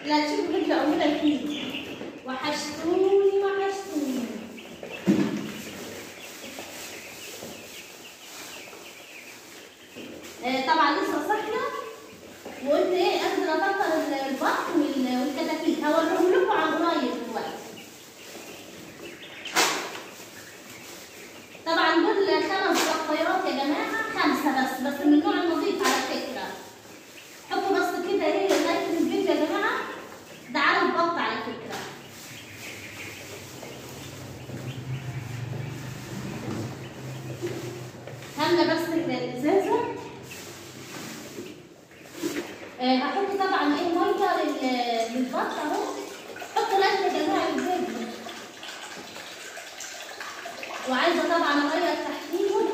لا شوفوا فيديو أولى فيه. وحشتوني وحشتوني. طبعا لسه صاحية وقلت ايه انزل افطر البط والكتاكيت، هوريهم لكم عن قريب دلوقتي. طبعا دول 5 بطيات يا جماعة، 5 بس من النوع النظيف على فكرة. حطوا بس كده ايه لايك للفيديو يا جماعة، ده على البط على فكرة. هملى بس الازازة. هحط طبعا ايه ميه للبط اهو. حطوا لايك يا جماعة للفيديو. وعايزة طبعا اغير تحتيهم.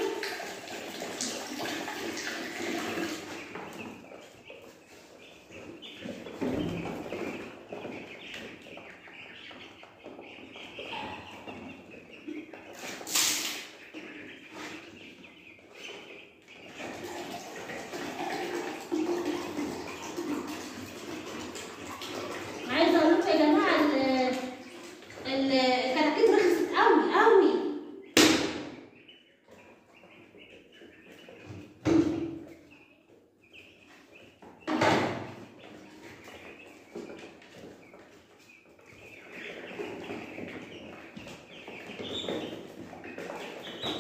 عايزة اقول لكم يا جماعة الكتاكيت رخصت قوي قوي.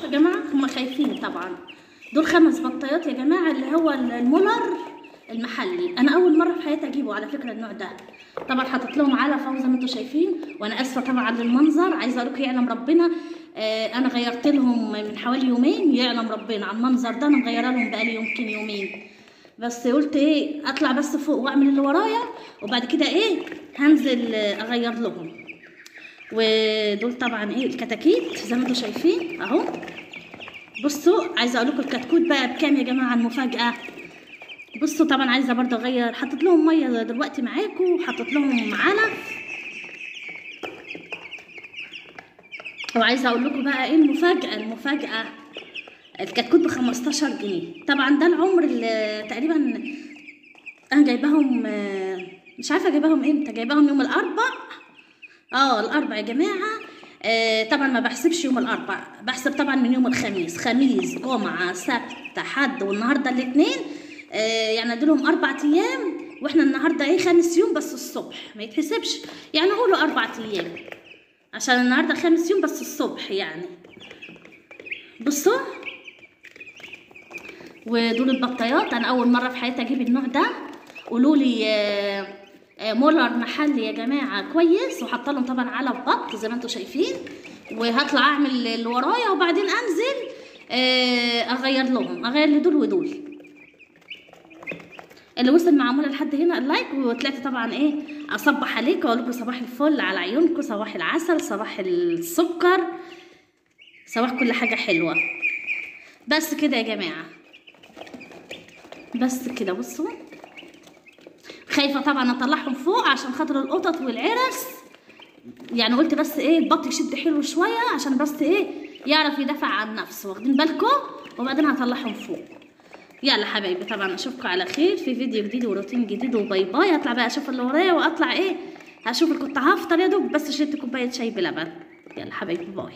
يا جماعة هما خايفين طبعا. دول 5 بطيات يا جماعة، اللي هو المولر المحلي. انا اول مرة في حياتي اجيبه على فكرة النوع ده. طبعا حاطط لهم علف اهو زي ما انتم شايفين، وانا اسفة طبعا للمنظر. عايزة اقول لكم يعلم ربنا، انا غيرت لهم من حوالي يومين، يعلم ربنا على المنظر ده. انا مغيره لهم بقالي يمكن يومين، بس قلت ايه اطلع بس فوق واعمل اللي ورايا، وبعد كده ايه هنزل اغير لهم. ودول طبعا ايه الكتاكيت زي ما انتم شايفين اهو. بصوا عايزه اقول لكم الكتكوت بقى بكام يا جماعه المفاجاه. بصوا طبعا عايزه برضه اغير، حطيت لهم ميه دلوقتي معاكم، وحطيت لهم علف. وعايزه اقول لكم بقى ايه المفاجاه. الكتكوت ب15 جنيه. طبعا ده العمر اللي تقريبا انا جايباهم، مش عارفه جايباهم امتى، جايباهم يوم الاربع. الاربع يا جماعه. طبعا ما بحسبش يوم الاربع، بحسب طبعا من يوم الخميس، خميس جمعه سبت حد والنهارده الاثنين. يعني اديلهم 4 ايام، واحنا النهارده ايه 5 يوم بس الصبح، ما يتحسبش يعني، قولوا 4 ايام عشان النهارده 5 يوم بس الصبح يعني. بصوا ودول البطيات. انا اول مره في حياتي اجيب النوع ده. قولوا لي مولر محلي يا جماعه كويس، وحاطه لهم طبعا على بط زي ما انتم شايفين. وهطلع اعمل اللي ورايا، وبعدين انزل اغير لهم، اغير لدول ودول. اللي وصل معموله لحد هنا اللايك. وطلعت طبعا ايه اصبح عليكم واقول لكم صباح الفل على عيونكم، صباح العسل، صباح السكر، صباح كل حاجه حلوه. بس كده يا جماعه، بس كده. بصوا خايفه طبعا اطلعهم فوق عشان خاطر القطط والعرس يعني. قلت بس ايه البط يشد حلو شويه عشان بس ايه يعرف يدافع عن نفسه، واخدين بالكم؟ وبعدين هطلعهم فوق. يلا حبايبي طبعا اشوفكم على خير في فيديو جديد وروتين جديد، وباي باي. هطلع بقى اشوف اللي ورايا، واطلع ايه هشوف. كنت هفطر يا دوب بس شربت كوبايه شاي بلبن. يلا حبايبي باي.